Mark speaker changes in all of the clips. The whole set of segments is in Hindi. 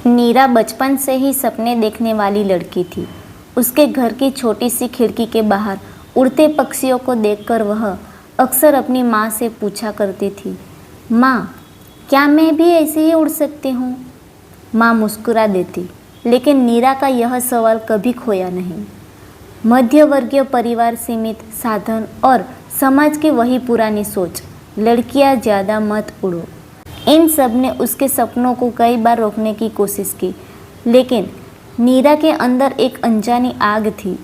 Speaker 1: नीरा बचपन से ही सपने देखने वाली लड़की थी। उसके घर की छोटी सी खिड़की के बाहर उड़ते पक्षियों को देखकर वह अक्सर अपनी माँ से पूछा करती थी, माँ, क्या मैं भी ऐसे ही उड़ सकती हूँ? माँ मुस्कुरा देती, लेकिन नीरा का यह सवाल कभी खोया नहीं। मध्यवर्गीय परिवार, सीमित साधन और समाज की वही पुरानी सोच, लड़कियाँ ज़्यादा मत उड़ो। इन सब ने उसके सपनों को कई बार रोकने की कोशिश की, लेकिन नीरा के अंदर एक अनजानी आग थी।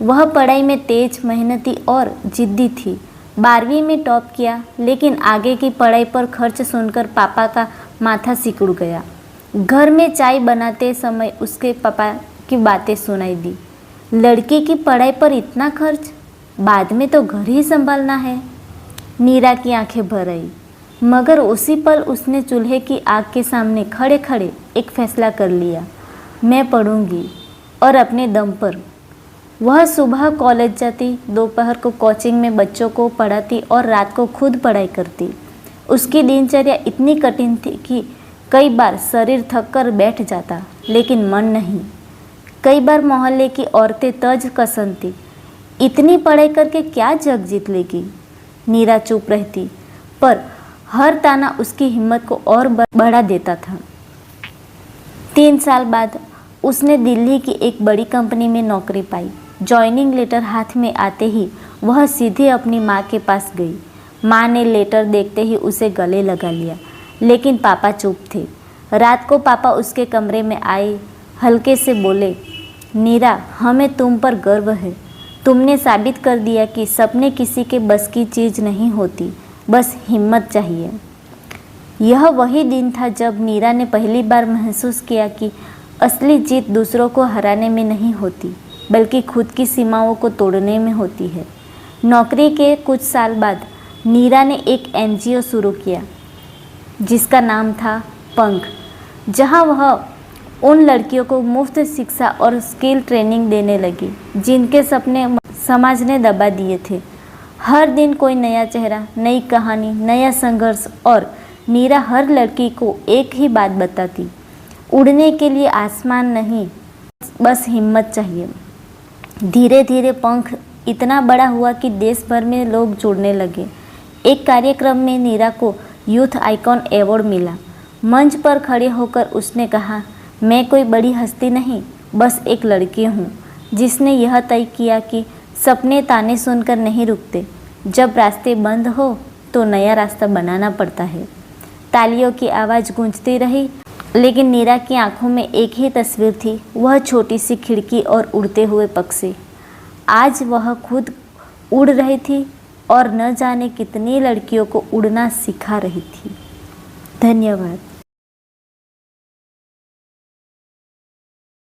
Speaker 1: वह पढ़ाई में तेज, मेहनती और जिद्दी थी। 12वीं में टॉप किया, लेकिन आगे की पढ़ाई पर खर्च सुनकर पापा का माथा सिकुड़ गया। घर में चाय बनाते समय उसके पापा की बातें सुनाई दी, लड़की की पढ़ाई पर इतना खर्च, बाद में तो घर ही संभालना है। नीरा की आंखें भर आई, मगर उसी पल उसने चूल्हे की आग के सामने खड़े खड़े एक फैसला कर लिया, मैं पढ़ूंगी और अपने दम पर। वह सुबह कॉलेज जाती, दोपहर को कोचिंग में बच्चों को पढ़ाती और रात को खुद पढ़ाई करती। उसकी दिनचर्या इतनी कठिन थी कि कई बार शरीर थक कर बैठ जाता, लेकिन मन नहीं। कई बार मोहल्ले की औरतें तज कसनती, इतनी पढ़ाई करके क्या जग जीत लेगी। नीरा चुप रहती, पर हर ताना उसकी हिम्मत को और बढ़ा देता था। 3 साल बाद उसने दिल्ली की एक बड़ी कंपनी में नौकरी पाई। जॉइनिंग लेटर हाथ में आते ही वह सीधे अपनी माँ के पास गई। माँ ने लेटर देखते ही उसे गले लगा लिया, लेकिन पापा चुप थे। रात को पापा उसके कमरे में आए, हल्के से बोले, नीरा, हमें तुम पर गर्व है। तुमने साबित कर दिया कि सपने किसी के बस की चीज़ नहीं होती, बस हिम्मत चाहिए। यह वही दिन था जब नीरा ने पहली बार महसूस किया कि असली जीत दूसरों को हराने में नहीं होती, बल्कि खुद की सीमाओं को तोड़ने में होती है। नौकरी के कुछ साल बाद नीरा ने एक NGO शुरू किया, जिसका नाम था पंख, जहां वह उन लड़कियों को मुफ्त शिक्षा और स्किल ट्रेनिंग देने लगी जिनके सपने समाज ने दबा दिए थे। हर दिन कोई नया चेहरा, नई कहानी, नया संघर्ष, और नीरा हर लड़की को एक ही बात बताती, उड़ने के लिए आसमान नहीं, बस हिम्मत चाहिए। धीरे धीरे पंख इतना बड़ा हुआ कि देश भर में लोग जुड़ने लगे। एक कार्यक्रम में नीरा को यूथ आइकॉन अवार्ड मिला। मंच पर खड़े होकर उसने कहा, मैं कोई बड़ी हस्ती नहीं, बस एक लड़की हूँ जिसने यह तय किया कि सपने ताने सुनकर नहीं रुकते। जब रास्ते बंद हो तो नया रास्ता बनाना पड़ता है। तालियों की आवाज़ गूंजती रही, लेकिन नीरा की आंखों में एक ही तस्वीर थी, वह छोटी सी खिड़की और उड़ते हुए पक्षी। आज वह खुद उड़ रही थी और न जाने कितनी लड़कियों को उड़ना सिखा रही थी। धन्यवाद।